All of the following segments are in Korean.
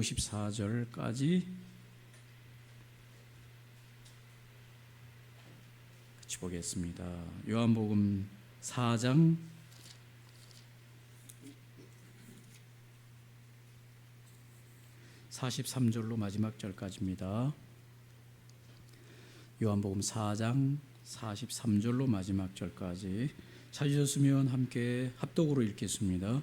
54절까지 같이 보겠습니다. 요한복음 4장 43절로 마지막 절까지입니다. 요한복음 4장 43절로 마지막 절까지 찾으셨으면 함께 합독으로 읽겠습니다.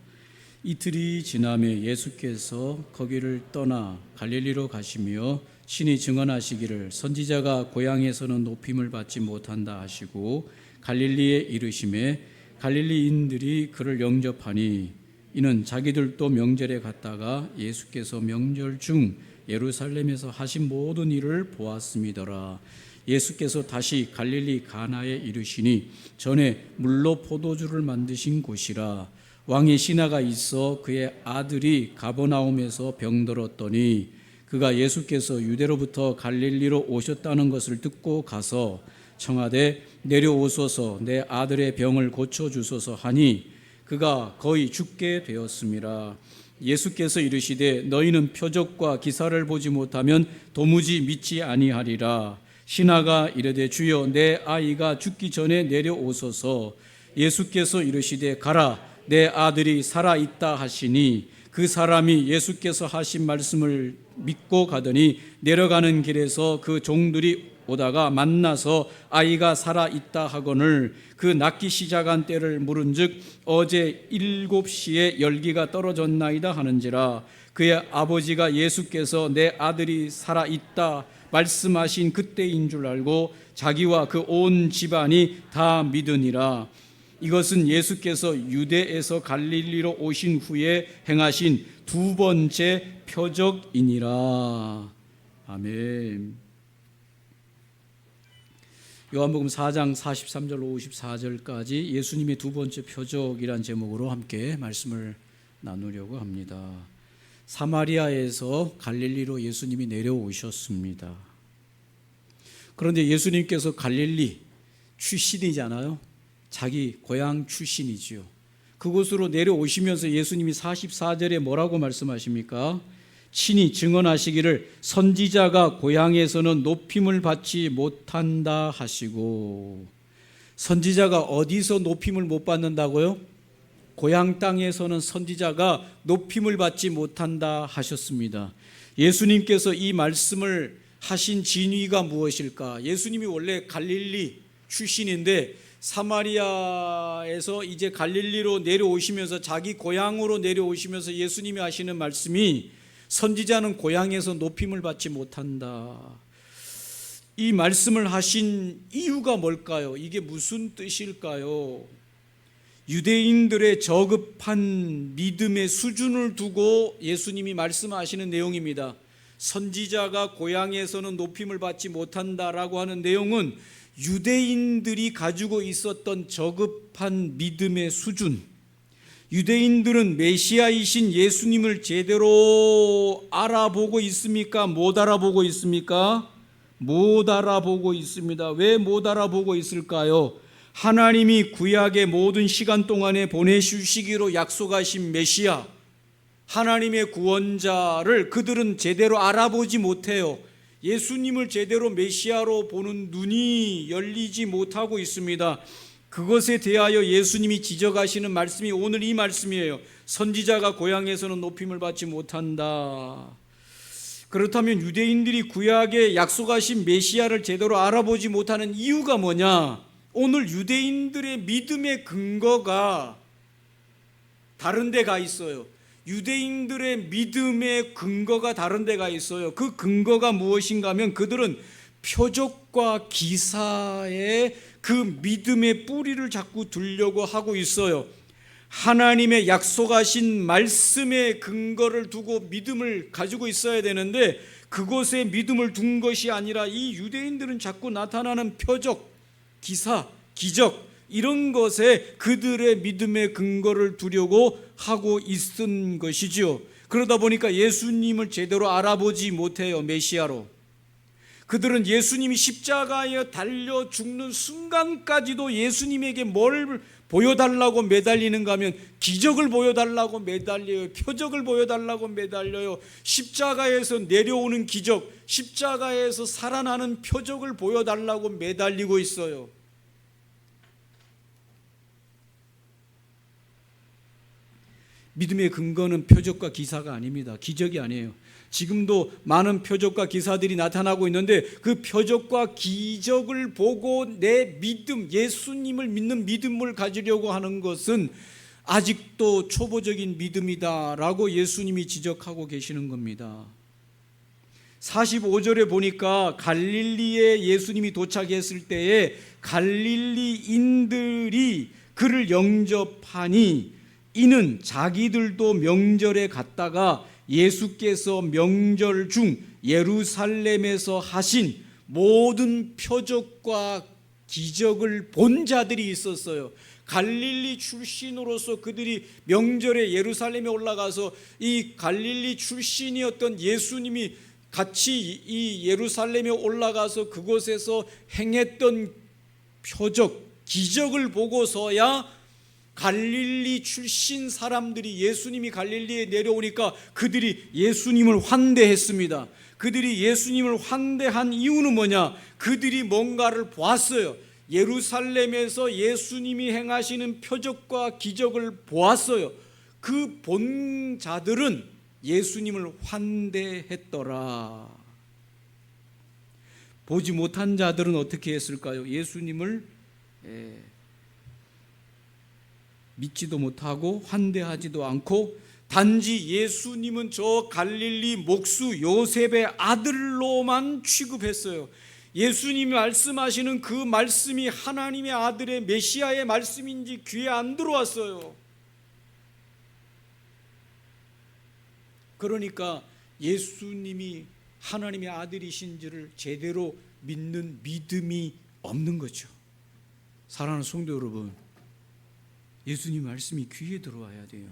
이틀이 지나매 예수께서 거기를 떠나 갈릴리로 가시며 친히 증언하시기를 선지자가 고향에서는 높임을 받지 못한다 하시고 갈릴리에 이르심에 갈릴리인들이 그를 영접하니 이는 자기들도 명절에 갔다가 예수께서 명절 중 예루살렘에서 하신 모든 일을 보았음이더라. 예수께서 다시 갈릴리 가나에 이르시니 전에 물로 포도주를 만드신 곳이라. 왕의 신하가 있어 그의 아들이 가버나움에서 병들었더니 그가 예수께서 유대로부터 갈릴리로 오셨다는 것을 듣고 가서 청하되 내려오소서 내 아들의 병을 고쳐주소서 하니 그가 거의 죽게 되었음이라. 예수께서 이르시되 너희는 표적과 기사를 보지 못하면 도무지 믿지 아니하리라. 신하가 이르되 주여 내 아이가 죽기 전에 내려오소서. 예수께서 이르시되 가라 내 아들이 살아있다 하시니 그 사람이 예수께서 하신 말씀을 믿고 가더니 내려가는 길에서 그 종들이 오다가 만나서 아이가 살아있다 하거늘 그 낫기 시작한 때를 물은즉 어제 7시에 열기가 떨어졌나이다 하는지라. 그의 아버지가 예수께서 내 아들이 살아있다 말씀하신 그때인 줄 알고 자기와 그 온 집안이 다 믿으니라. 이것은 예수께서 유대에서 갈릴리로 오신 후에 행하신 두 번째 표적이니라. 아멘. 요한복음 4장 43절로 54절까지 예수님의 두 번째 표적이란 제목으로 함께 말씀을 나누려고 합니다. 사마리아에서 갈릴리로 예수님이 내려오셨습니다. 그런데 예수님께서 갈릴리 출신이잖아요. 자기 고향 출신이지요. 그곳으로 내려오시면서 예수님이 44절에 뭐라고 말씀하십니까? 친히 증언하시기를 선지자가 고향에서는 높임을 받지 못한다 하시고. 선지자가 어디서 높임을 못 받는다고요? 고향 땅에서는 선지자가 높임을 받지 못한다 하셨습니다. 예수님께서 이 말씀을 하신 진위가 무엇일까? 예수님이 원래 갈릴리 출신인데 사마리아에서 이제 갈릴리로 내려오시면서 자기 고향으로 내려오시면서 예수님이 하시는 말씀이 선지자는 고향에서 높임을 받지 못한다. 이 말씀을 하신 이유가 뭘까요? 이게 무슨 뜻일까요? 유대인들의 저급한 믿음의 수준을 두고 예수님이 말씀하시는 내용입니다. 선지자가 고향에서는 높임을 받지 못한다라고 하는 내용은 유대인들이 가지고 있었던 저급한 믿음의 수준, 유대인들은 메시아이신 예수님을 제대로 알아보고 있습니까? 못 알아보고 있습니까? 못 알아보고 있습니다. 왜 못 알아보고 있을까요? 하나님이 구약의 모든 시간 동안에 보내주시기로 약속하신 메시아, 하나님의 구원자를 그들은 제대로 알아보지 못해요. 예수님을 제대로 메시아로 보는 눈이 열리지 못하고 있습니다. 그것에 대하여 예수님이 지적하시는 말씀이 오늘 이 말씀이에요. 선지자가 고향에서는 높임을 받지 못한다. 그렇다면 유대인들이 구약에 약속하신 메시아를 제대로 알아보지 못하는 이유가 뭐냐? 오늘 유대인들의 믿음의 근거가 다른 데가 있어요. 유대인들의 믿음의 근거가 다른 데가 있어요. 그 근거가 무엇인가 하면 그들은 표적과 기사에 그 믿음의 뿌리를 자꾸 두려고 하고 있어요. 하나님의 약속하신 말씀의 근거를 두고 믿음을 가지고 있어야 되는데 그것에 믿음을 둔 것이 아니라 이 유대인들은 자꾸 나타나는 표적, 기사, 기적 이런 것에 그들의 믿음의 근거를 두려고 하고 있은 것이지요. 그러다 보니까 예수님을 제대로 알아보지 못해요. 메시아로. 그들은 예수님이 십자가에 달려 죽는 순간까지도 예수님에게 뭘 보여달라고 매달리는가 하면 기적을 보여달라고 매달려요. 표적을 보여달라고 매달려요. 십자가에서 내려오는 기적, 십자가에서 살아나는 표적을 보여달라고 매달리고 있어요. 믿음의 근거는 표적과 기사가 아닙니다. 기적이 아니에요. 지금도 많은 표적과 기사들이 나타나고 있는데 그 표적과 기적을 보고 내 믿음, 예수님을 믿는 믿음을 가지려고 하는 것은 아직도 초보적인 믿음이다라고 예수님이 지적하고 계시는 겁니다. 45절에 보니까 갈릴리에 예수님이 도착했을 때에 갈릴리인들이 그를 영접하니 이는 자기들도 명절에 갔다가 예수께서 명절 중 예루살렘에서 하신 모든 표적과 기적을 본 자들이 있었어요. 갈릴리 출신으로서 그들이 명절에 예루살렘에 올라가서 이 갈릴리 출신이었던 예수님이 같이 이 예루살렘에 올라가서 그곳에서 행했던 표적, 기적을 보고서야 갈릴리 출신 사람들이 예수님이 갈릴리에 내려오니까 그들이 예수님을 환대했습니다. 그들이 예수님을 환대한 이유는 뭐냐? 그들이 뭔가를 보았어요. 예루살렘에서 예수님이 행하시는 표적과 기적을 보았어요. 그 본 자들은 예수님을 환대했더라. 보지 못한 자들은 어떻게 했을까요? 예수님을 믿지도 못하고 환대하지도 않고 단지 예수님은 저 갈릴리 목수 요셉의 아들로만 취급했어요. 예수님이 말씀하시는 그 말씀이 하나님의 아들의 메시아의 말씀인지 귀에 안 들어왔어요. 그러니까 예수님이 하나님의 아들이신지를 제대로 믿는 믿음이 없는 거죠. 사랑하는 성도 여러분, 예수님 말씀이 귀에 들어와야 돼요.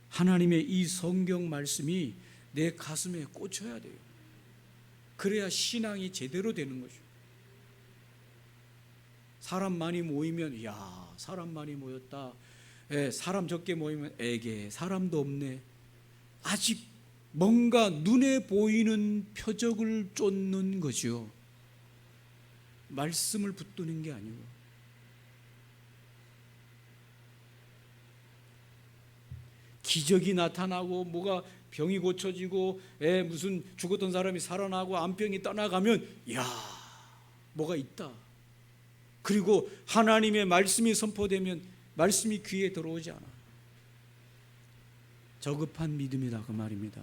하나님의 이 성경 말씀이 내 가슴에 꽂혀야 돼요. 그래야 신앙이 제대로 되는 거죠. 사람 많이 모이면 야, 사람 많이 모였다. 사람 적게 모이면 에게 사람도 없네. 아직 뭔가 눈에 보이는 표적을 쫓는 거죠. 말씀을 붙드는 게 아니고. 기적이 나타나고 뭐가 병이 고쳐지고 무슨 죽었던 사람이 살아나고 암병이 떠나가면 야, 뭐가 있다. 그리고 하나님의 말씀이 선포되면 말씀이 귀에 들어오지 않아. 저급한 믿음이다 그 말입니다.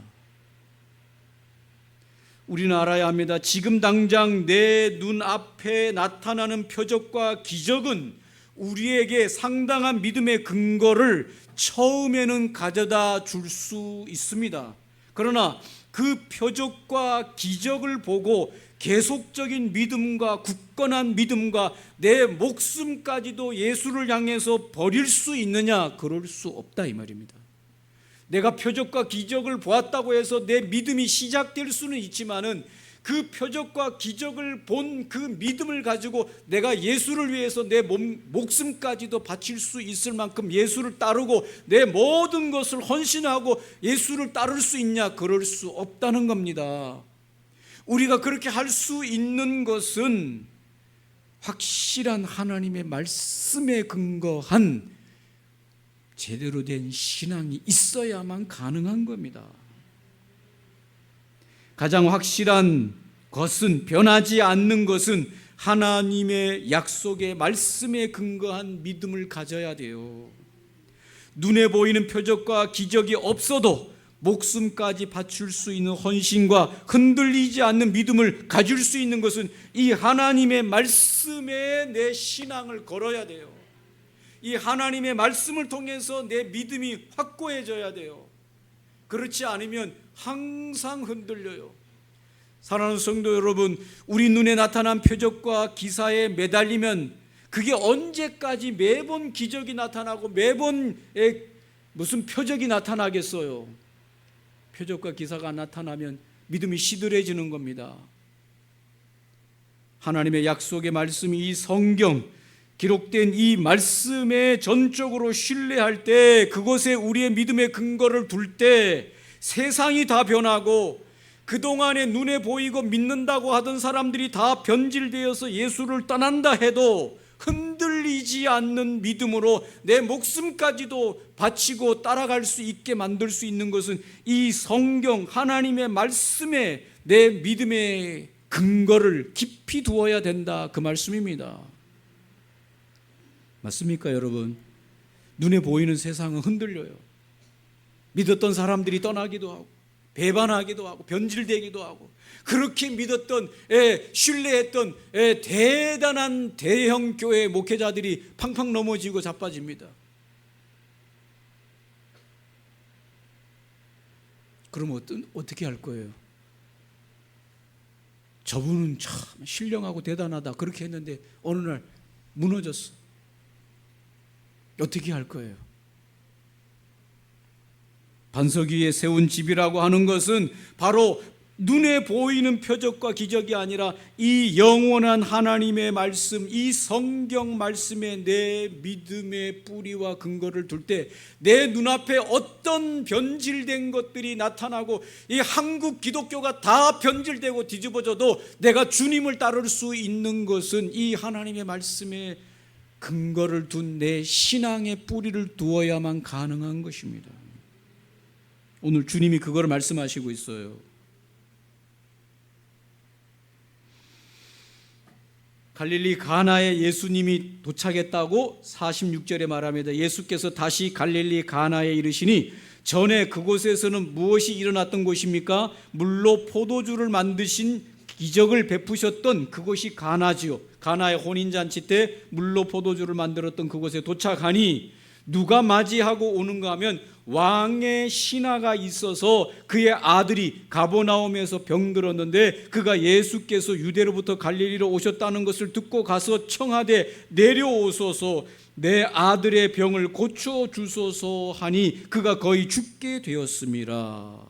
우리는 알아야 합니다. 지금 당장 내 눈앞에 나타나는 표적과 기적은 우리에게 상당한 믿음의 근거를 처음에는 가져다 줄 수 있습니다. 그러나 그 표적과 기적을 보고 계속적인 믿음과 굳건한 믿음과 내 목숨까지도 예수를 향해서 버릴 수 있느냐? 그럴 수 없다 이 말입니다. 내가 표적과 기적을 보았다고 해서 내 믿음이 시작될 수는 있지만은 그 표적과 기적을 본 그 믿음을 가지고 내가 예수를 위해서 내 목숨까지도 바칠 수 있을 만큼 예수를 따르고 내 모든 것을 헌신하고 예수를 따를 수 있냐? 그럴 수 없다는 겁니다. 우리가 그렇게 할 수 있는 것은 확실한 하나님의 말씀에 근거한 제대로 된 신앙이 있어야만 가능한 겁니다. 가장 확실한 것은, 변하지 않는 것은 하나님의 약속의 말씀에 근거한 믿음을 가져야 돼요. 눈에 보이는 표적과 기적이 없어도 목숨까지 바칠 수 있는 헌신과 흔들리지 않는 믿음을 가질 수 있는 것은 이 하나님의 말씀에 내 신앙을 걸어야 돼요. 이 하나님의 말씀을 통해서 내 믿음이 확고해져야 돼요. 그렇지 않으면 항상 흔들려요. 사랑하는 성도 여러분, 우리 눈에 나타난 표적과 기사에 매달리면 그게 언제까지 매번 기적이 나타나고 매번 무슨 표적이 나타나겠어요? 표적과 기사가 나타나면 믿음이 시들해지는 겁니다. 하나님의 약속의 말씀이 이 성경, 기록된 이 말씀에 전적으로 신뢰할 때, 그것에 우리의 믿음의 근거를 둘 때 세상이 다 변하고 그동안에 눈에 보이고 믿는다고 하던 사람들이 다 변질되어서 예수를 떠난다 해도 흔들리지 않는 믿음으로 내 목숨까지도 바치고 따라갈 수 있게 만들 수 있는 것은 이 성경 하나님의 말씀에 내 믿음의 근거를 깊이 두어야 된다, 그 말씀입니다. 맞습니까, 여러분? 눈에 보이는 세상은 흔들려요. 믿었던 사람들이 떠나기도 하고 배반하기도 하고 변질되기도 하고, 그렇게 믿었던, 신뢰했던 대단한 대형 교회 목회자들이 팡팡 넘어지고 자빠집니다. 그럼 어떻게 할 거예요? 저분은 참 신령하고 대단하다 그렇게 했는데 어느 날 무너졌어. 어떻게 할 거예요? 반석 위에 세운 집이라고 하는 것은 바로 눈에 보이는 표적과 기적이 아니라 이 영원한 하나님의 말씀, 이 성경 말씀에 내 믿음의 뿌리와 근거를 둘 때 내 눈앞에 어떤 변질된 것들이 나타나고 이 한국 기독교가 다 변질되고 뒤집어져도 내가 주님을 따를 수 있는 것은 이 하나님의 말씀에 근거를 둔 내 신앙의 뿌리를 두어야만 가능한 것입니다. 오늘 주님이 그걸 말씀하시고 있어요. 갈릴리 가나에 예수님이 도착했다고 46절에 말합니다. 예수께서 다시 갈릴리 가나에 이르시니 전에 그곳에서는 무엇이 일어났던 곳입니까? 물로 포도주를 만드신 기적을 베푸셨던 그곳이 가나지요. 가나의 혼인잔치 때 물로 포도주를 만들었던 그곳에 도착하니 누가 맞이하고 오는가 하면 왕의 신하가 있어서 그의 아들이 가버나움에서 병들었는데 그가 예수께서 유대로부터 갈릴리로 오셨다는 것을 듣고 가서 청하되 내려오소서 내 아들의 병을 고쳐주소서 하니 그가 거의 죽게 되었습니다.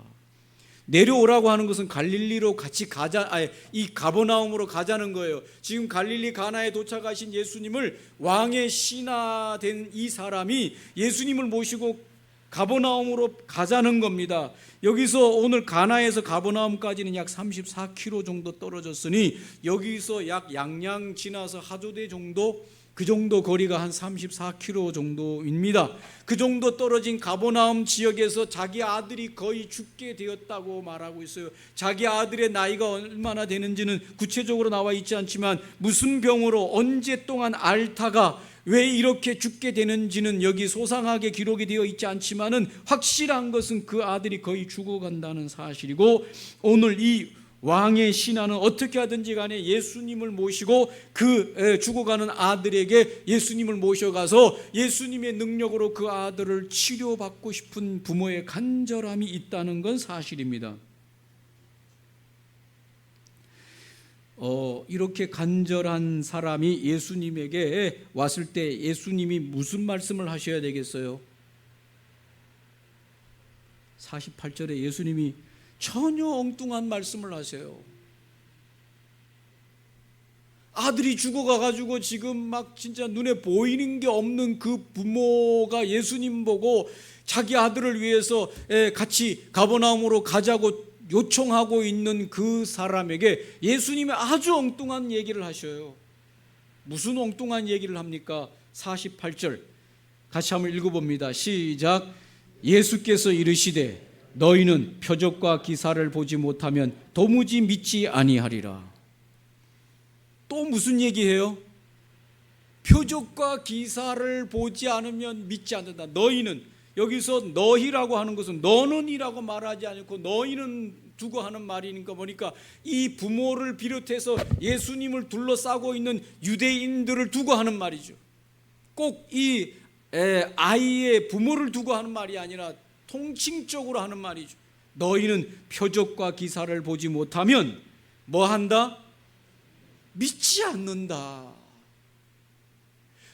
내려오라고 하는 것은 갈릴리로 같이 가자, 이 가버나움으로 가자는 거예요. 지금 갈릴리 가나에 도착하신 예수님을 왕의 신하 된 이 사람이 예수님을 모시고 가버나움으로 가자는 겁니다. 여기서 오늘 가나에서 가버나움까지는 약 34km 정도 떨어졌으니 여기서 약 양양 지나서 하조대 정도, 그 정도 거리가 한 34km 정도입니다. 그 정도 떨어진 가버나움 지역에서 자기 아들이 거의 죽게 되었다고 말하고 있어요. 자기 아들의 나이가 얼마나 되는지는 구체적으로 나와 있지 않지만 무슨 병으로 언제 동안 앓다가 왜 이렇게 죽게 되는지는 여기 소상하게 기록이 되어 있지 않지만은 확실한 것은 그 아들이 거의 죽어간다는 사실이고, 오늘 이 왕의 신하는 어떻게 하든지 간에 예수님을 모시고 그 죽어가는 아들에게 예수님을 모셔가서 예수님의 능력으로 그 아들을 치료받고 싶은 부모의 간절함이 있다는 건 사실입니다. 이렇게 간절한 사람이 예수님에게 왔을 때 예수님이 무슨 말씀을 하셔야 되겠어요? 48절에 예수님이 전혀 엉뚱한 말씀을 하세요. 아들이 죽어가가지고 지금 막 진짜 눈에 보이는 게 없는 그 부모가 예수님 보고 자기 아들을 위해서 같이 가버나움으로 가자고 요청하고 있는 그 사람에게 예수님이 아주 엉뚱한 얘기를 하셔요. 무슨 엉뚱한 얘기를 합니까? 48절 같이 한번 읽어봅니다. 시작. 예수께서 이르시되 너희는 표적과 기사를 보지 못하면 도무지 믿지 아니하리라. 또 무슨 얘기해요? 표적과 기사를 보지 않으면 믿지 않는다. 너희는, 여기서 너희라고 하는 것은 너는이라고 말하지 않고 너희는 두고 하는 말이니까 보니까 이 부모를 비롯해서 예수님을 둘러싸고 있는 유대인들을 두고 하는 말이죠. 꼭 이 아이의 부모를 두고 하는 말이 아니라 통칭적으로 하는 말이죠. 너희는 표적과 기사를 보지 못하면 뭐 한다? 믿지 않는다.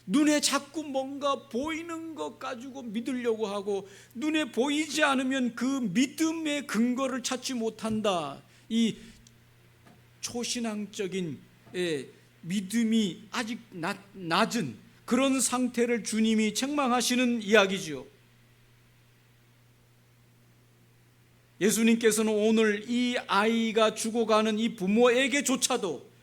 눈에 자꾸 뭔가 보이는 것 가지고 믿으려고 하고 눈에 보이지 않으면 그 믿음의 근거를 찾지 못한다. 이 초신앙적인 믿음이 아직 낮은 그런 상태를 주님이 책망하시는 이야기죠. 예수님께서는 오늘 이 아이가 죽어가는 이 부모에게조차도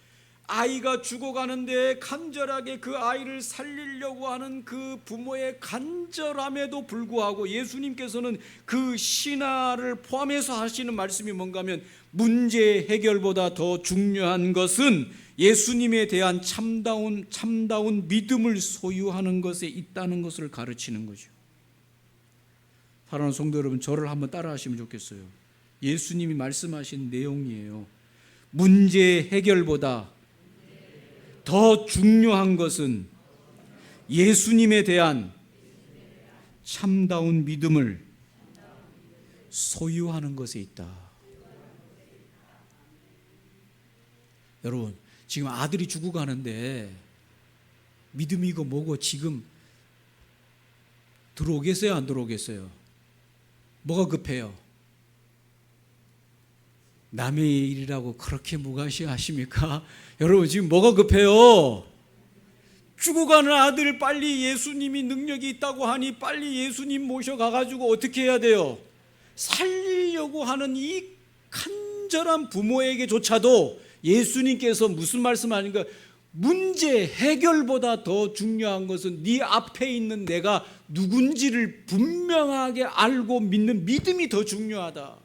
아이가 죽어가는데 간절하게 그 아이를 살리려고 하는 그 부모의 간절함에도 불구하고 예수님께서는 그 신하를 포함해서 하시는 말씀이 뭔가 하면 문제 해결보다 더 중요한 것은 예수님에 대한 참다운 믿음을 소유하는 것에 있다는 것을 가르치는 거죠. 사랑하는 성도 여러분, 저를 한번 따라 하시면 좋겠어요. 예수님이 말씀하신 내용이에요. 문제 해결보다 더 중요한 것은 예수님에 대한 참다운 믿음을 소유하는 것에 있다. 여러분, 지금 아들이 죽어가는데 믿음이고 뭐고 지금 들어오겠어요? 안 들어오겠어요? 뭐가 급해요? 남의 일이라고 그렇게 무관심하십니까? 여러분, 지금 뭐가 급해요? 죽어가는 아들 빨리 예수님이 능력이 있다고 하니 빨리 예수님 모셔가가지고 어떻게 해야 돼요? 살리려고 하는 이 간절한 부모에게조차도 예수님께서 무슨 말씀하는가? 문제 해결보다 더 중요한 것은 네 앞에 있는 내가 누군지를 분명하게 알고 믿는 믿음이 더 중요하다.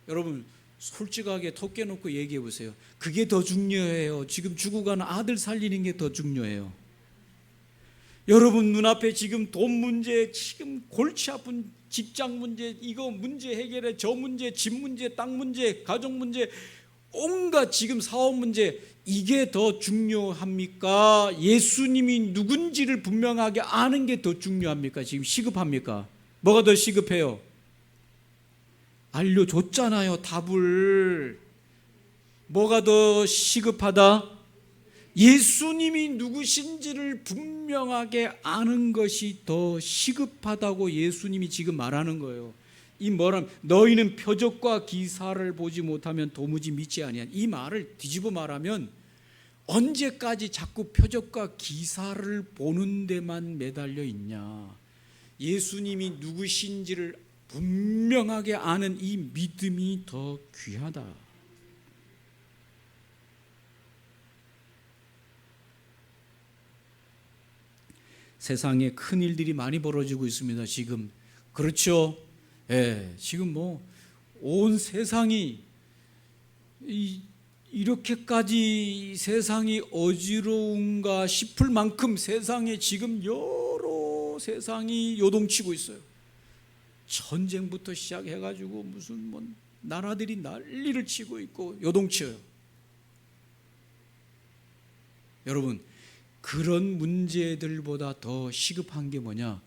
여러분, 솔직하게 톡 깨놓고 얘기해 보세요. 그게 더 중요해요. 지금 죽어가는 아들 살리는 게 더 중요해요. 여러분 눈앞에 지금 돈 문제, 지금 골치 아픈 직장 문제, 이거 문제 해결해, 저 문제, 집 문제, 땅 문제, 가정 문제, 온갖 지금 사업 문제, 이게 더 중요합니까? 예수님이 누군지를 분명하게 아는 게 더 중요합니까? 지금 시급합니까? 뭐가 더 시급해요? 알려줬잖아요, 답을. 뭐가 더 시급하다? 예수님이 누구신지를 분명하게 아는 것이 더 시급하다고 예수님이 지금 말하는 거예요. 이 뭐라면 너희는 표적과 기사를 보지 못하면 도무지 믿지 아니한, 이 말을 뒤집어 말하면 언제까지 자꾸 표적과 기사를 보는 데만 매달려 있냐. 예수님이 누구신지를 분명하게 아는 이 믿음이 더 귀하다. 세상에 큰 일들이 많이 벌어지고 있습니다. 지금 그렇죠? 예, 지금 뭐 온 세상이 이렇게까지 세상이 어지러운가 싶을 만큼 세상에 지금 여러 세상이 요동치고 있어요. 전쟁부터 시작해가지고 무슨 뭐 나라들이 난리를 치고 있고 요동쳐요. 여러분, 그런 문제들보다 더 시급한 게 뭐냐?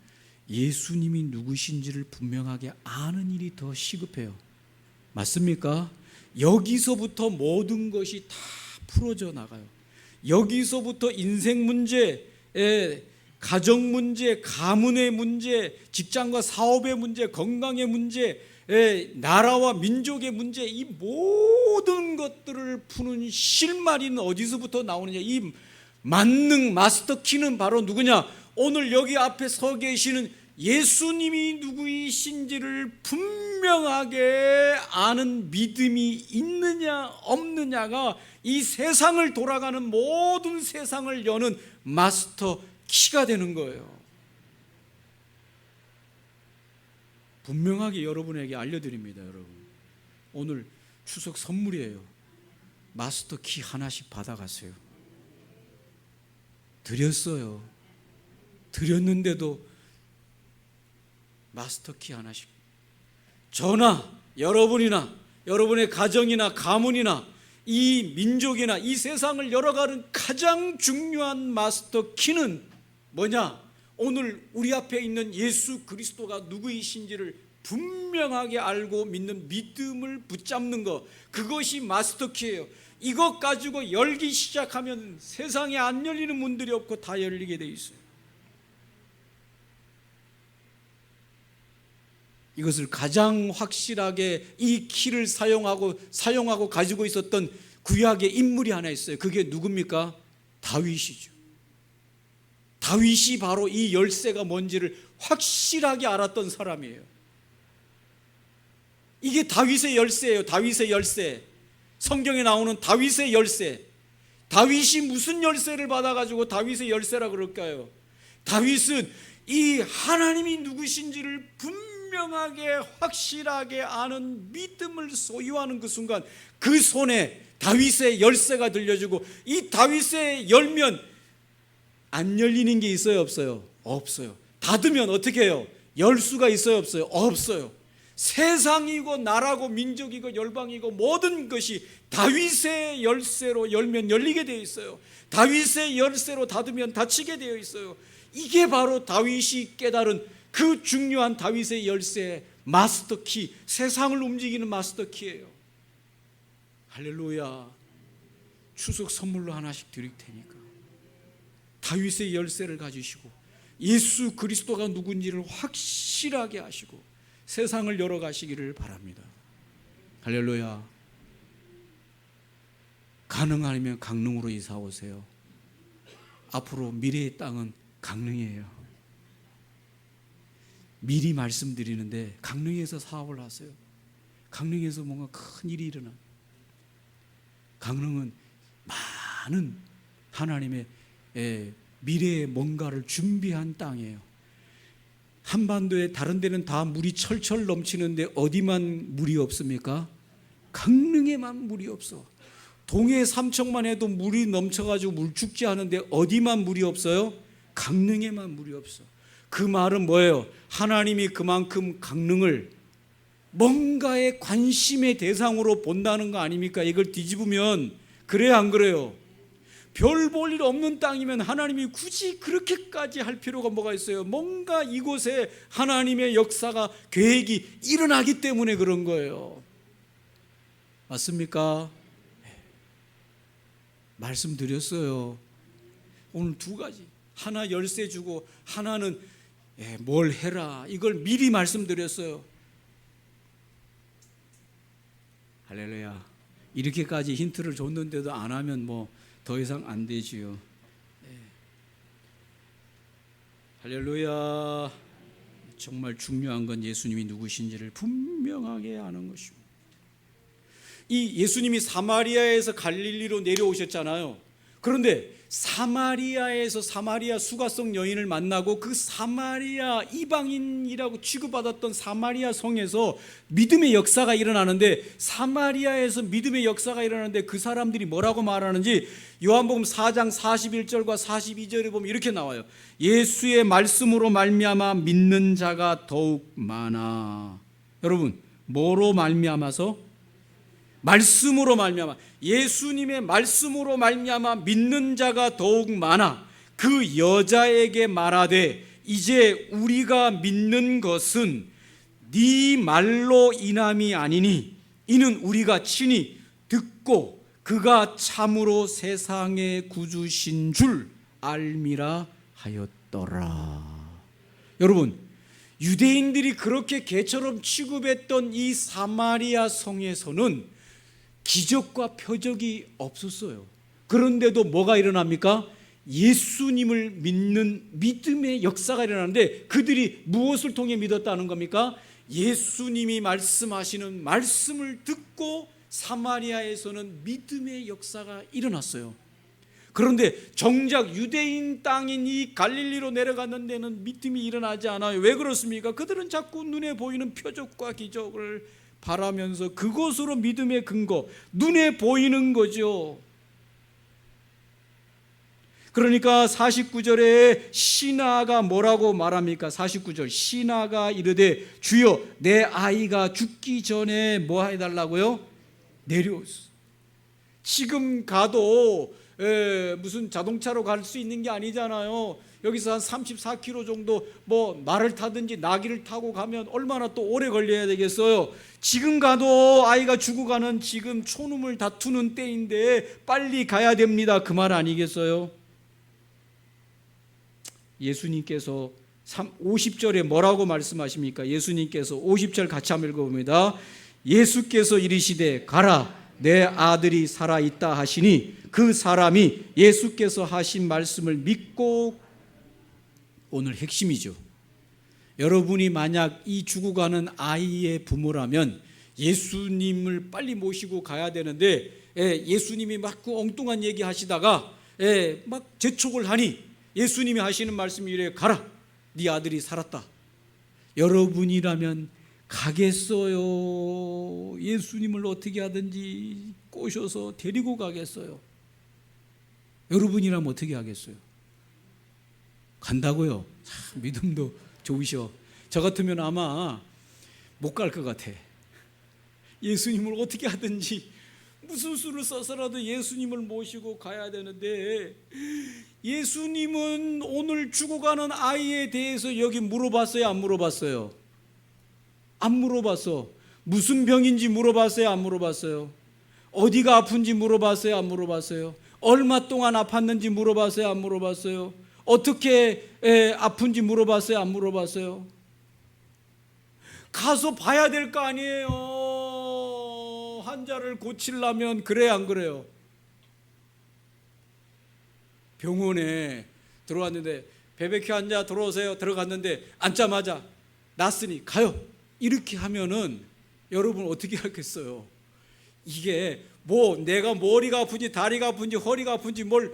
예수님이 누구신지를 분명하게 아는 일이 더 시급해요. 맞습니까? 여기서부터 모든 것이 다 풀어져 나가요. 여기서부터 인생 문제, 가정 문제, 가문의 문제, 직장과 사업의 문제, 건강의 문제, 나라와 민족의 문제, 이 모든 것들을 푸는 실마리는 어디서부터 나오느냐? 이 만능 마스터 키는 바로 누구냐? 오늘 여기 앞에 서 계시는 예수님이 누구이신지를 분명하게 아는 믿음이 있느냐 없느냐가 이 세상을 돌아가는 모든 세상을 여는 마스터 키가 되는 거예요. 분명하게 여러분에게 알려드립니다. 여러분, 오늘 추석 선물이에요. 마스터 키 하나씩 받아가세요. 드렸어요. 드렸는데도 마스터 키 하나씩. 저나 여러분이나 여러분의 가정이나 가문이나 이 민족이나 이 세상을 열어가는 가장 중요한 마스터 키는 뭐냐? 오늘 우리 앞에 있는 예수 그리스도가 누구이신지를 분명하게 알고 믿는 믿음을 붙잡는 것, 그것이 마스터 키예요. 이것 가지고 열기 시작하면 세상에 안 열리는 문들이 없고 다 열리게 돼 있어요. 이것을 가장 확실하게 이 키를 사용하고 가지고 있었던 구약의 인물이 하나 있어요. 그게 누굽니까? 다윗이죠. 다윗이 바로 이 열쇠가 뭔지를 확실하게 알았던 사람이에요. 이게 다윗의 열쇠예요. 다윗의 열쇠. 성경에 나오는 다윗의 열쇠. 다윗이 무슨 열쇠를 받아가지고 다윗의 열쇠라 그럴까요? 다윗은 이 하나님이 누구신지를 분명하게 확실하게 아는 믿음을 소유하는 그 순간, 그 손에 다윗의 열쇠가 들려주고, 이 다윗의 열면 안 열리는 게 있어요, 없어요? 없어요. 닫으면 어떻게 해요? 열 수가 있어요, 없어요? 없어요. 세상이고 나라고 민족이고 열방이고 모든 것이 다윗의 열쇠로 열면 열리게 되어 있어요. 다윗의 열쇠로 닫으면 닫히게 되어 있어요. 이게 바로 다윗이 깨달은 그 중요한 다윗의 열쇠의 마스터키, 세상을 움직이는 마스터키예요. 할렐루야. 추석 선물로 하나씩 드릴 테니까 다윗의 열쇠를 가지시고 예수 그리스도가 누군지를 확실하게 아시고 세상을 열어가시기를 바랍니다. 할렐루야. 가능하면 강릉으로 이사 오세요. 앞으로 미래의 땅은 강릉이에요. 미리 말씀드리는데 강릉에서 사업을 하세요. 강릉에서 뭔가 큰 일이 일어나. 강릉은 많은 하나님의 미래의 뭔가를 준비한 땅이에요. 한반도에 다른 데는 다 물이 철철 넘치는데 어디만 물이 없습니까? 강릉에만 물이 없어. 동해 삼척만 해도 물이 넘쳐가지고 물축제 하는데 어디만 물이 없어요? 강릉에만 물이 없어. 그 말은 뭐예요? 하나님이 그만큼 강릉을 뭔가의 관심의 대상으로 본다는 거 아닙니까? 이걸 뒤집으면 그래요, 안 그래요? 별 볼 일 없는 땅이면 하나님이 굳이 그렇게까지 할 필요가 뭐가 있어요? 뭔가 이곳에 하나님의 역사가, 계획이 일어나기 때문에 그런 거예요. 맞습니까? 말씀드렸어요. 오늘 두 가지, 하나 열쇠 주고 하나는 뭘 해라, 이걸 미리 말씀드렸어요. 할렐루야. 이렇게까지 힌트를 줬는데도 안 하면 뭐 더 이상 안 되지요. 할렐루야. 정말 중요한 건 예수님이 누구신지를 분명하게 아는 것입니다. 이 예수님이 사마리아에서 갈릴리로 내려오셨잖아요. 그런데 사마리아에서 사마리아 수가성 여인을 만나고 그 사마리아 이방인이라고 취급받았던 사마리아 성에서 믿음의 역사가 일어나는데, 사마리아에서 믿음의 역사가 일어나는데 그 사람들이 뭐라고 말하는지 요한복음 4장 41절과 42절에 보면 이렇게 나와요. 예수의 말씀으로 말미암아 믿는 자가 더욱 많아. 여러분, 뭐로 말미암아서? 말씀으로 말미암아, 예수님의 말씀으로 말미암아 믿는 자가 더욱 많아. 그 여자에게 말하되 이제 우리가 믿는 것은 네 말로 인함이 아니니 이는 우리가 친히 듣고 그가 참으로 세상의 구주신 줄 알미라 하였더라. 여러분, 유대인들이 그렇게 개처럼 취급했던 이 사마리아 성에서는 기적과 표적이 없었어요. 그런데도 뭐가 일어납니까? 예수님을 믿는 믿음의 역사가 일어나는데, 그들이 무엇을 통해 믿었다는 겁니까? 예수님이 말씀하시는 말씀을 듣고 사마리아에서는 믿음의 역사가 일어났어요. 그런데 정작 유대인 땅인 이 갈릴리로 내려가는 데는 믿음이 일어나지 않아요. 왜 그렇습니까? 그들은 자꾸 눈에 보이는 표적과 기적을 바라면서 그것으로 믿음의 근거, 눈에 보이는 거죠. 그러니까 49절에 시나가 뭐라고 말합니까? 49절, 시나가 이르되 주여 내 아이가 죽기 전에 뭐 해달라고요? 내려오소. 지금 가도 무슨 자동차로 갈 수 있는 게 아니잖아요. 여기서 한 34km 정도 뭐 말을 타든지 나귀를 타고 가면 얼마나 또 오래 걸려야 되겠어요. 지금 가도 아이가 죽어가는 지금 촌음을 다투는 때인데 빨리 가야 됩니다. 그 말 아니겠어요? 예수님께서 50절에 뭐라고 말씀하십니까? 예수님께서 50절 같이 한번 읽어봅니다. 예수께서 이르시되 가라 내 아들이 살아있다 하시니 그 사람이 예수께서 하신 말씀을 믿고 오늘 핵심이죠. 여러분이 만약 이 죽어가는 아이의 부모라면 예수님을 빨리 모시고 가야 되는데 예수님이 막 그 엉뚱한 얘기 하시다가 막 재촉을 하니 예수님이 하시는 말씀이 이래, 가라, 네 아들이 살았다. 여러분이라면 가겠어요? 예수님을 어떻게 하든지 꼬셔서 데리고 가겠어요? 여러분이라면 어떻게 하겠어요? 간다고요? 참 믿음도 좋으셔. 저 같으면 아마 못 갈 것 같아. 예수님을 어떻게 하든지 무슨 수를 써서라도 예수님을 모시고 가야 되는데, 예수님은 오늘 죽어가는 아이에 대해서 여기 물어봤어요? 안 물어봤어요? 안 물어봤어. 무슨 병인지 물어봤어요? 안 물어봤어요? 어디가 아픈지 물어봤어요? 안 물어봤어요? 얼마 동안 아팠는지 물어봤어요? 안 물어봤어요? 어떻게 아픈지 물어봤어요? 안 물어봤어요? 가서 봐야 될 거 아니에요. 환자를 고치려면. 그래 안 그래요? 병원에 들어왔는데 베베큐 환자 들어오세요. 들어갔는데 앉자마자 낫으니 가요. 이렇게 하면은 여러분 어떻게 하겠어요? 이게 뭐 내가 머리가 아픈지 다리가 아픈지 허리가 아픈지 뭘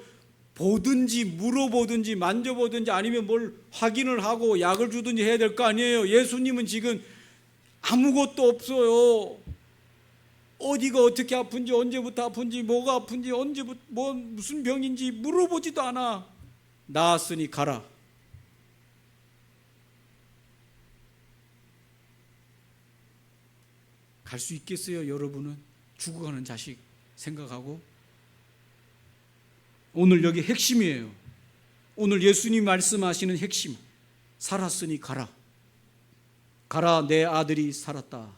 보든지 물어보든지 만져보든지 아니면 뭘 확인을 하고 약을 주든지 해야 될 거 아니에요. 예수님은 지금 아무것도 없어요. 어디가 어떻게 아픈지, 언제부터 아픈지, 뭐가 아픈지, 언제부터 뭐 무슨 병인지 물어보지도 않아. 나았으니 가라. 갈 수 있겠어요? 여러분은 죽어가는 자식 생각하고. 오늘 여기 핵심이에요. 오늘 예수님 말씀하시는 핵심, 살았으니 가라. 가라, 내 아들이 살았다.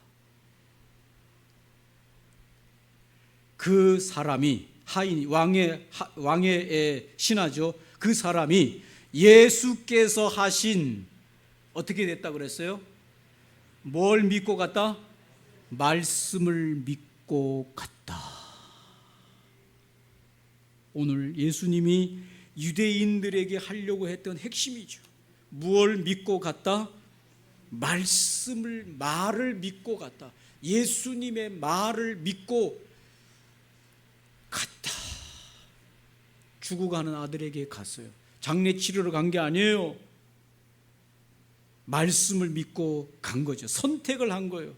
그 사람이 하인 왕의 신하죠. 그 사람이 예수께서 하신, 어떻게 됐다 그랬어요? 뭘 믿고 갔다? 말씀을 믿고 갔다. 오늘 예수님이 유대인들에게 하려고 했던 핵심이죠. 무엇을 믿고 갔다? 말을 믿고 갔다. 예수님의 말을 믿고 갔다. 죽어가는 아들에게 갔어요. 장례 치르러 간 게 아니에요. 말씀을 믿고 간 거죠. 선택을 한 거예요.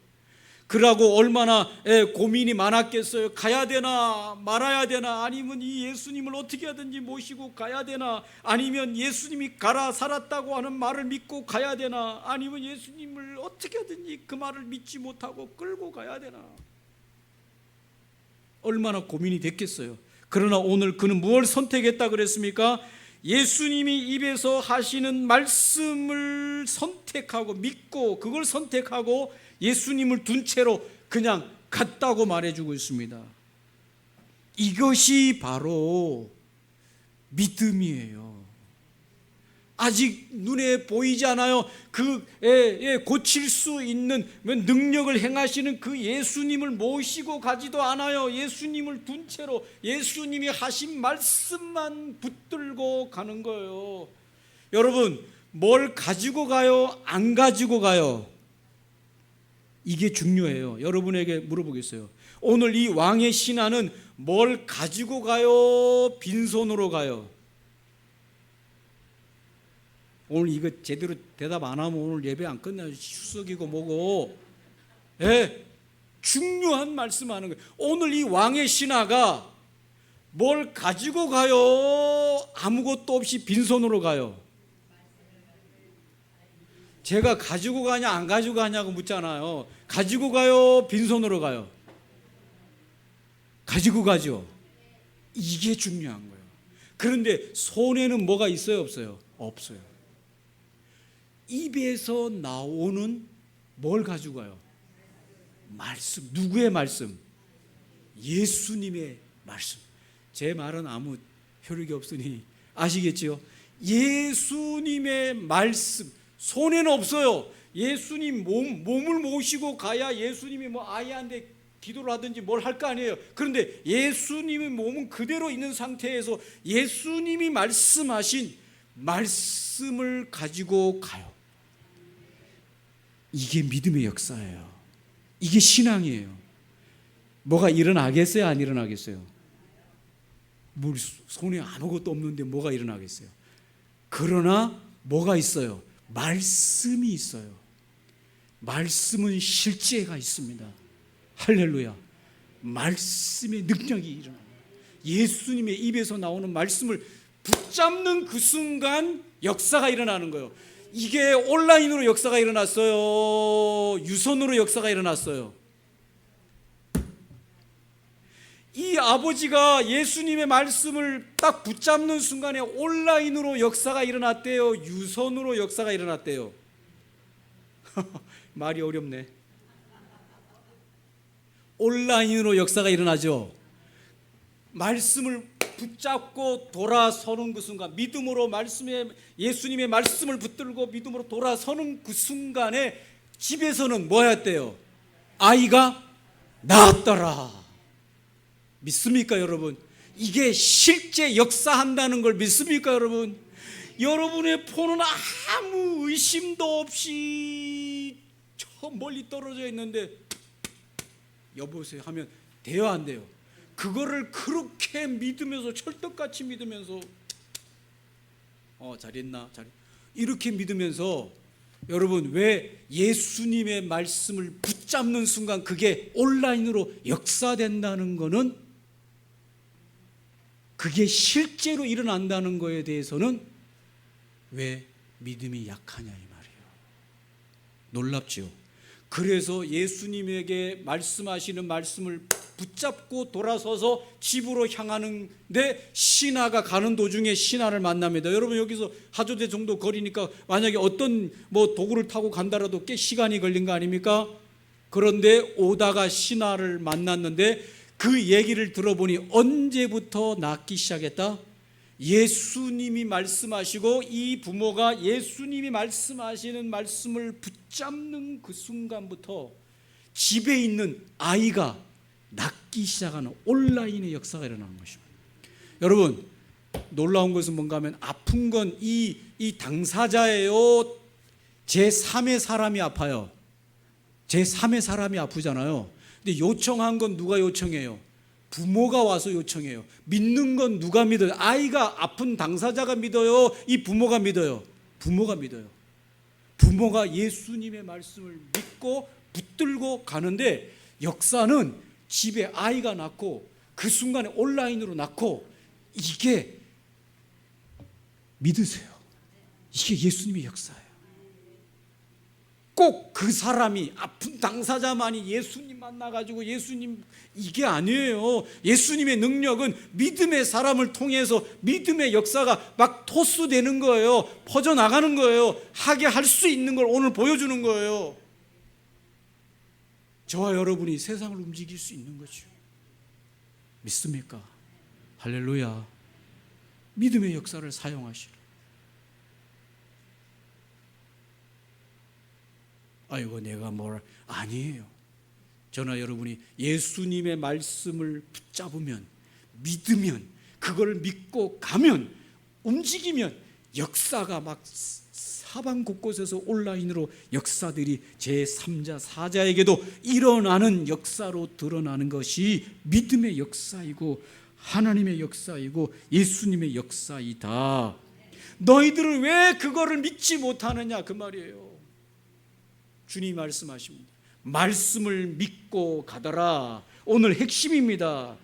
그러고 얼마나 고민이 많았겠어요. 가야 되나 말아야 되나, 아니면 이 예수님을 어떻게 하든지 모시고 가야 되나, 아니면 예수님이 가라 살았다고 하는 말을 믿고 가야 되나, 아니면 예수님을 어떻게 하든지 그 말을 믿지 못하고 끌고 가야 되나. 얼마나 고민이 됐겠어요. 그러나 오늘 그는 무엇을 선택했다 그랬습니까? 예수님이 입에서 하시는 말씀을 선택하고 믿고, 그걸 선택하고 예수님을 둔 채로 그냥 갔다고 말해주고 있습니다. 이것이 바로 믿음이에요. 아직 눈에 보이지 않아요. 고칠 수 있는 능력을 행하시는 그 예수님을 모시고 가지도 않아요. 예수님을 둔 채로 예수님이 하신 말씀만 붙들고 가는 거예요. 여러분, 뭘 가지고 가요? 안 가지고 가요? 이게 중요해요. 여러분에게 물어보겠어요. 오늘 이 왕의 신하는 뭘 가지고 가요? 빈손으로 가요? 오늘 이거 제대로 대답 안 하면 오늘 예배 안 끝나요. 추석이고 뭐고. 중요한 말씀하는 거예요. 오늘 이 왕의 신하가 뭘 가지고 가요? 아무것도 없이 빈손으로 가요? 제가 가지고 가냐 안 가지고 가냐고 묻잖아요. 가지고 가요? 빈손으로 가요? 가지고 가죠. 이게 중요한 거예요. 그런데 손에는 뭐가 있어요? 없어요? 없어요. 입에서 나오는 뭘 가지고 가요? 말씀. 누구의 말씀? 예수님의 말씀. 제 말은 아무 효력이 없으니 아시겠지요? 예수님의 말씀. 손에는 없어요. 예수님 몸을 모시고 가야 예수님이 뭐 아이한테 기도를 하든지 뭘 할 거 아니에요. 그런데 예수님의 몸은 그대로 있는 상태에서 예수님이 말씀하신 말씀을 가지고 가요. 이게 믿음의 역사예요. 이게 신앙이에요. 뭐가 일어나겠어요? 안 일어나겠어요? 물 손에 아무것도 없는데 뭐가 일어나겠어요? 그러나 뭐가 있어요? 말씀이 있어요. 말씀은 실제가 있습니다. 할렐루야. 말씀의 능력이 일어나요. 예수님의 입에서 나오는 말씀을 붙잡는 그 순간 역사가 일어나는 거예요. 이게 온라인으로 역사가 일어났어요? 유선으로 역사가 일어났어요? 이 아버지가 예수님의 말씀을 딱 붙잡는 순간에 온라인으로 역사가 일어났대요? 유선으로 역사가 일어났대요? 말이 어렵네. 온라인으로 역사가 일어나죠. 말씀을 붙잡고 돌아서는 그 순간, 믿음으로 예수님의 말씀을 붙들고 믿음으로 돌아서는 그 순간에 집에서는 뭐 했대요? 아이가 낳았더라. 믿습니까 여러분? 이게 실제 역사한다는 걸 믿습니까 여러분? 여러분의 폰은 아무 의심도 없이 저 멀리 떨어져 있는데 여보세요 하면 돼요 안 돼요? 그거를 그렇게 믿으면서 철떡같이 믿으면서 잘했나? 이렇게 믿으면서 여러분 왜 예수님의 말씀을 붙잡는 순간 그게 온라인으로 역사된다는 거는 그게 실제로 일어난다는 거에 대해서는 왜 믿음이 약하냐 이 말이에요. 놀랍죠. 그래서 예수님에게 말씀하시는 말씀을 붙잡고 돌아서서 집으로 향하는데 신하가 가는 도중에 신하를 만납니다. 여러분 여기서 하조대 정도 거리니까 만약에 어떤 도구를 타고 간다라도 꽤 시간이 걸린 거 아닙니까? 그런데 오다가 신하를 만났는데 그 얘기를 들어보니 언제부터 낫기 시작했다? 예수님이 말씀하시고 이 부모가 예수님이 말씀하시는 말씀을 붙잡는 그 순간부터 집에 있는 아이가 낫기 시작하는 온라인의 역사가 일어나는 것입니다. 여러분 놀라운 것은 뭔가 하면 아픈 건 이 당사자예요? 제3의 사람이 아파요? 제3의 사람이 아프잖아요. 근데 요청한 건 누가 요청해요? 부모가 와서 요청해요. 믿는 건 누가 믿어요? 아이가 아픈 당사자가 믿어요? 이 부모가 믿어요? 부모가 믿어요. 부모가 예수님의 말씀을 믿고 붙들고 가는데 역사는 집에 아이가 낳고 그 순간에 온라인으로 낳고 이게 믿으세요. 이게 예수님의 역사예요. 꼭 그 사람이 아픈 당사자만이 예수님 만나가지고 예수님 이게 아니에요. 예수님의 능력은 믿음의 사람을 통해서 믿음의 역사가 막 토수되는 거예요. 퍼져나가는 거예요. 하게 할 수 있는 걸 오늘 보여주는 거예요. 저와 여러분이 세상을 움직일 수 있는 거죠. 믿습니까? 할렐루야. 믿음의 역사를 사용하시라. 아이고 내가 아니에요. 저나 여러분이 예수님의 말씀을 붙잡으면 믿으면 그걸 믿고 가면 움직이면 역사가 막 사방 곳곳에서 온라인으로 역사들이 제3자, 4자에게도 일어나는 역사로 드러나는 것이 믿음의 역사이고 하나님의 역사이고 예수님의 역사이다. 너희들은 왜 그거를 믿지 못하느냐 그 말이에요. 주님이 말씀하십니다. 말씀을 믿고 가더라. 오늘 핵심입니다.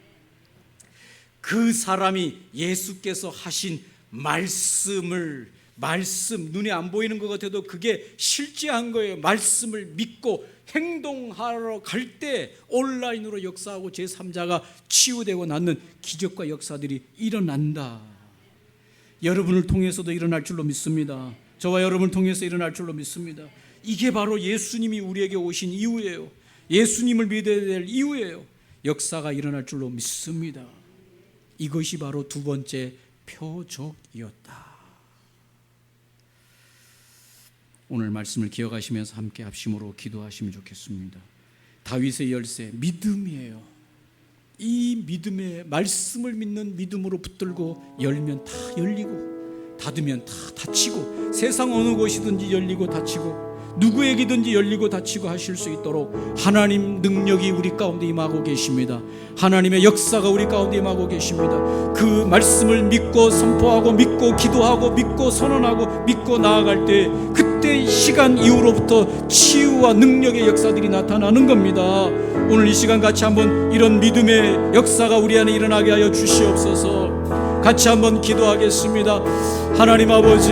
그 사람이 예수께서 하신 말씀 눈에 안 보이는 것 같아도 그게 실제한 거예요. 말씀을 믿고 행동하러 갈 때 온라인으로 역사하고 제3자가 치유되고 낫는 기적과 역사들이 일어난다. 여러분을 통해서도 일어날 줄로 믿습니다. 저와 여러분을 통해서 일어날 줄로 믿습니다. 이게 바로 예수님이 우리에게 오신 이유예요. 예수님을 믿어야 될 이유예요. 역사가 일어날 줄로 믿습니다. 이것이 바로 두 번째 표적이었다. 오늘 말씀을 기억하시면서 함께 합심으로 기도하시면 좋겠습니다. 다윗의 열쇠 믿음이에요. 이 믿음의 말씀을 믿는 믿음으로 붙들고 열면 다 열리고 닫으면 다 닫히고, 세상 어느 곳이든지 열리고 닫히고, 누구에게든지 열리고 닫히고 하실 수 있도록 하나님 능력이 우리 가운데 임하고 계십니다. 하나님의 역사가 우리 가운데 임하고 계십니다. 그 말씀을 믿고 선포하고 믿고 기도하고 믿고 선언하고 믿고 나아갈 때, 그때 시간 이후로부터 치유와 능력의 역사들이 나타나는 겁니다. 오늘 이 시간 같이 한번 이런 믿음의 역사가 우리 안에 일어나게 하여 주시옵소서. 같이 한번 기도하겠습니다. 하나님 아버지,